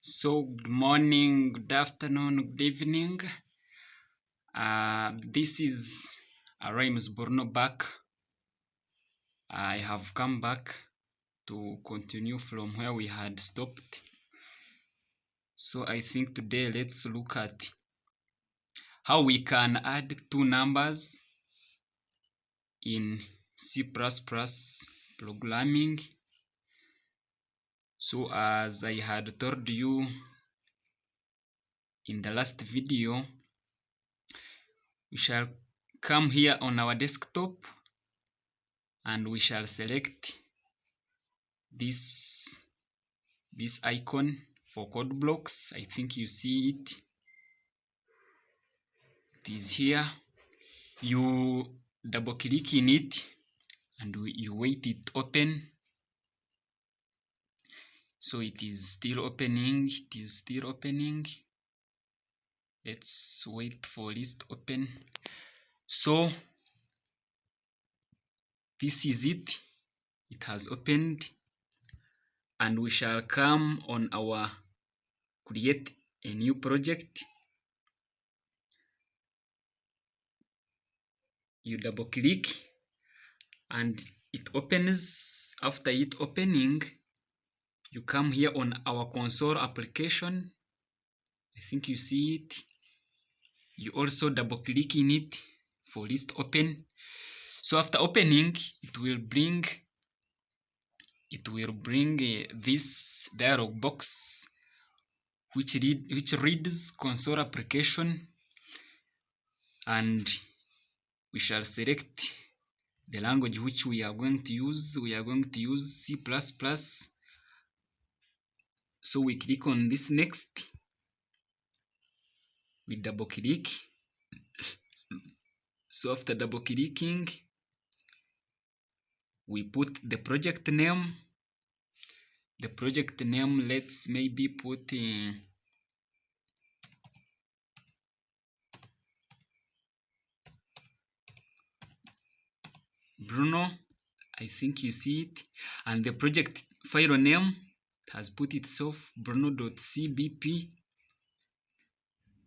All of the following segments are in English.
So, good morning, good afternoon, good evening. This is Rhymes Borno back. I have come back to continue from where we had stopped. So, I think today let's look at how we can add two numbers in C++ programming. So, as I had told you in the last video, we shall come here on our desktop and we shall select this icon for code blocks. I think you see it. It is here. You double click in it and you wait it open. So it is still opening. Let's wait for it to open. So this is it. It has opened, and we shall come on our create a new project. You double click and it opens. After it opening, you come here on our console application. I think you see it. You also double click in it for it to open. So after opening, it will bring this dialog box which reads console application, and we shall select the language which we are going to use. We are going to use C++. So we click on this next. We double click. So after double clicking, we put the project name. The project name, let's maybe put Bruno. I think you see it. And the project file name, it has put itself bruno.cbp.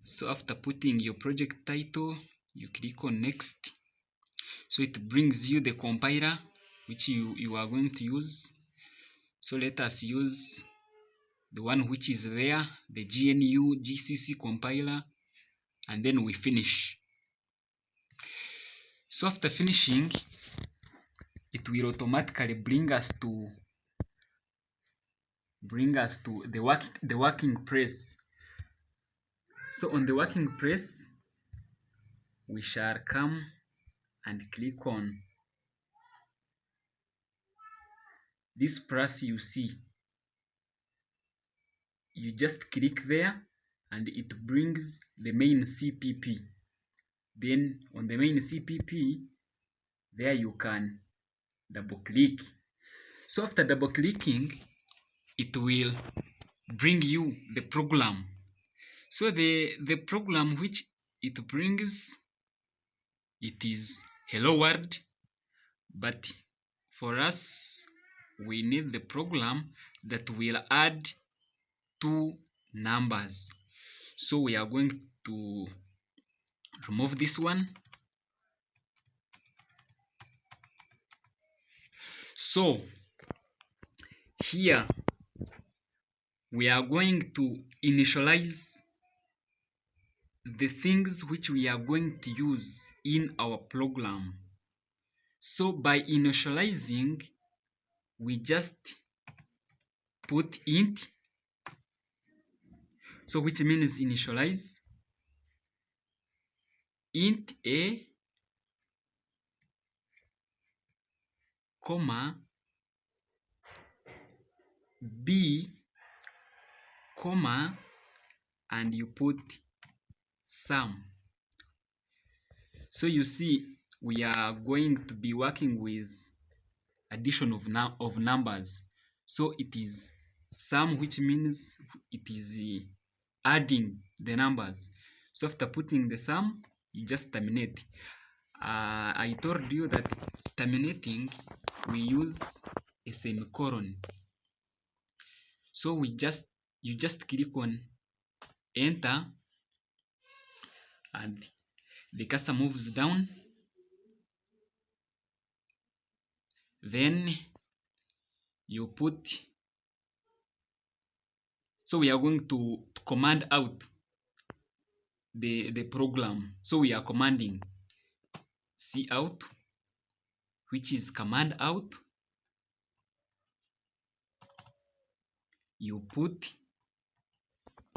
So after putting your project title, you click on next. So it brings you the compiler which you are going to use. So let us use the one which is there, the GNU GCC compiler, and then we finish. So after finishing, it will automatically bring us to the working place. So on the working place, we shall come and click on this plus you see. You just click there and it brings the main CPP. Then on the main CPP, there you can double click. So after double clicking, it will bring you the program. So the program which it brings, it is hello world, but for us we need the program that will add two numbers. So we are going to remove this one. So here we are going to initialize the things which we are going to use in our program. So by initializing, we just put int, so which means initialize int a, comma b, comma, and you put sum. So you see we are going to be working with addition of numbers. So it is sum, which means it is adding the numbers. So after putting the sum, you just terminate. I told you that terminating, we use a semicolon. So we just you just click on enter, and the cursor moves down. Then you put, so we are going to command out the program. So we are commanding cout, which is command out. You put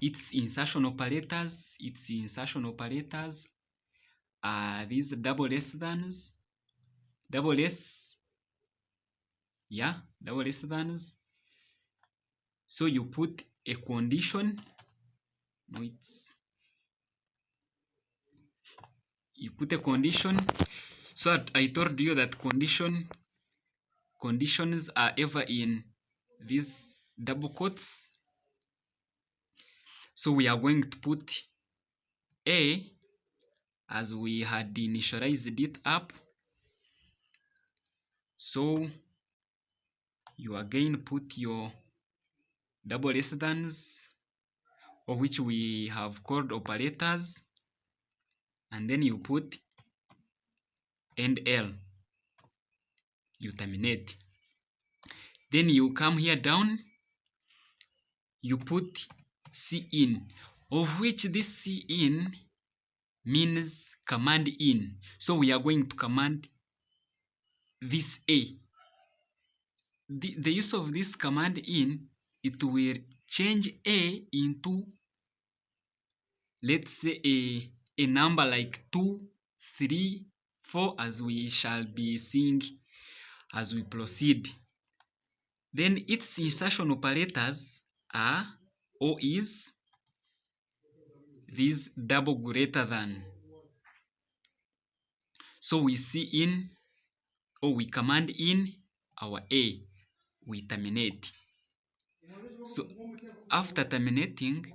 its insertion operators. Are these double less thans, double less thans. So you put a condition. No, you put a condition. So I told you that conditions are ever in these double quotes. So we are going to put a, as we had initialized it up. So you again put your double less thans, or which we have called operators, and then you put and L, you terminate. Then you come here down, you put cin, of which this cin means command in. So we are going to command this a. The use of this command in, it will change a into, let's say, a number like 2, 3, 4, as we shall be seeing as we proceed. Then its insertion operators are or is this double greater than. So we see in, or we command in our a, we terminate. So after terminating,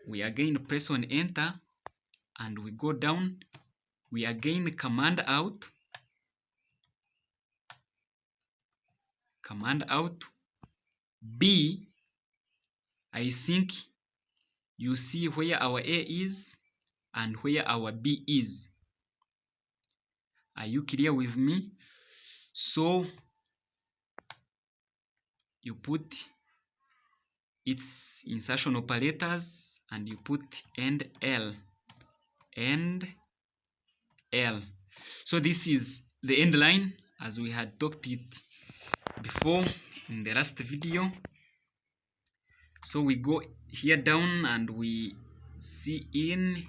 we again press on enter, and we go down, we again command out b. I think you see where our a is and where our b is. Are you clear with me? So you put its insertion operators, and you put and L. So this is the end line as we had talked it before in the last video. So we go here down and we see in,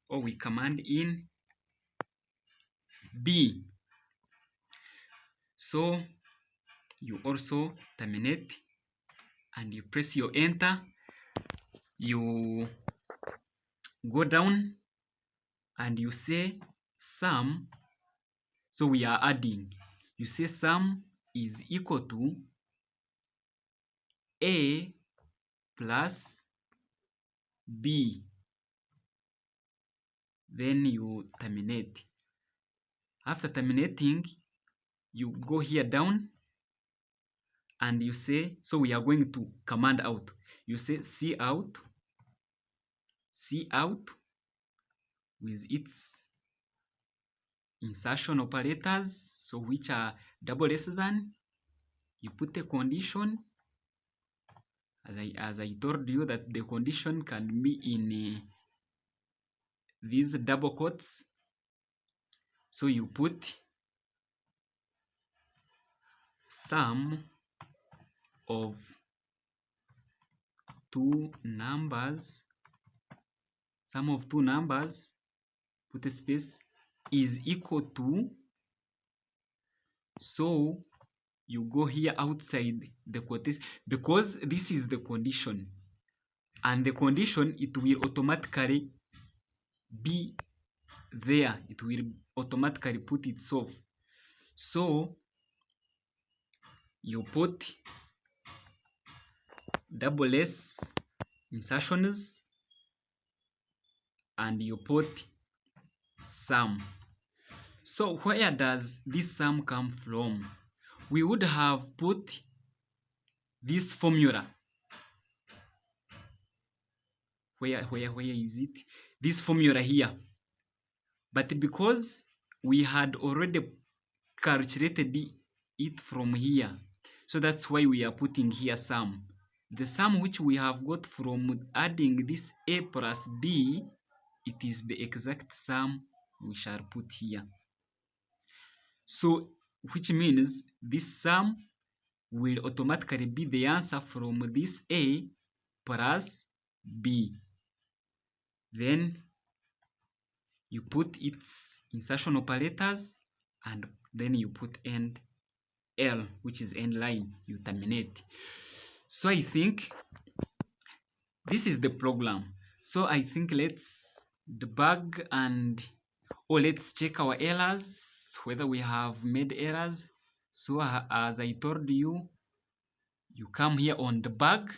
or we command in B. So you also terminate, and you press your enter. You go down and you say sum. So we are adding. You say sum is equal to A plus B. Then you terminate. After terminating, you go here down and you say, so we are going to command out. You say cout with its insertion operators, so which are double less than. You put a condition, as I told you that the condition can be in these double quotes. So you put sum of two numbers, put a space, is equal to. So you go here outside the quotation, because this is the condition, and the condition, it will automatically be there, it will automatically put itself. So you put double less insertions, and you put sum. So where does this sum come from? We would have put this formula. Where is it? This formula here. But because we had already calculated it from here, so that's why we are putting here sum. The sum which we have got from adding this a plus b, it is the exact sum we shall put here. So which means this sum will automatically be the answer from this a plus b. Then you put its insertion operators, and then you put end L, which is end line, you terminate. So I think this is the program. So I think let's debug or let's check our errors, whether we have made errors. So as I told you, you come here on debug,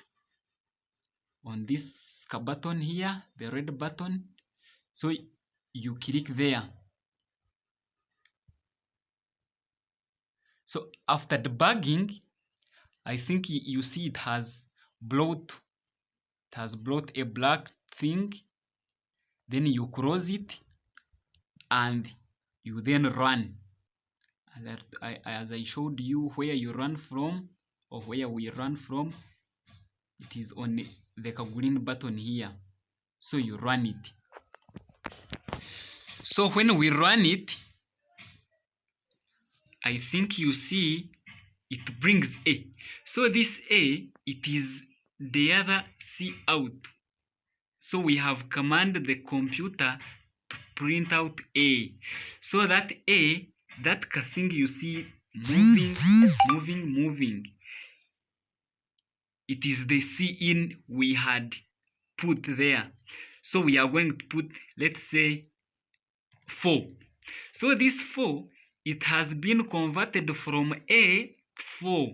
on this button here, the red button. So you click there. So after debugging, I think you see it has brought a black thing. Then you close it and you then run. As I showed you where you run from, or where we run from, it is on the green button here. So you run it. So when we run it, I think you see it brings A. So this A, it is the other C out. So we have commanded the computer to print out A. So that A, that thing you see moving, it is the C in we had put there. So we are going to put, let's say, 4. So this 4, it has been converted from A 4.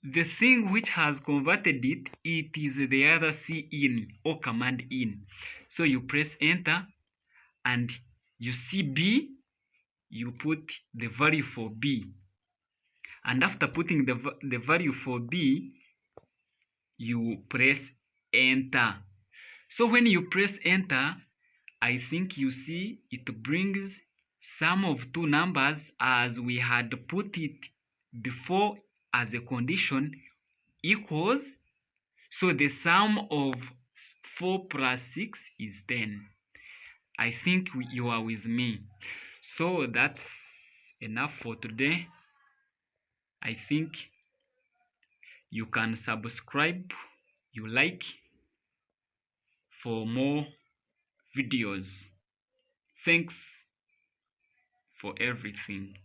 The thing which has converted it, it is the other C in or command in. So you press enter and you see B, you put the value for B. And after putting the value for B, you press enter. So when you press enter, I think you see it brings sum of two numbers as we had put it before as a condition equals. So the sum of 4 plus 6 is 10. I think you are with me. So that's enough for today. I think you can subscribe, you like, for more videos. Thanks for everything.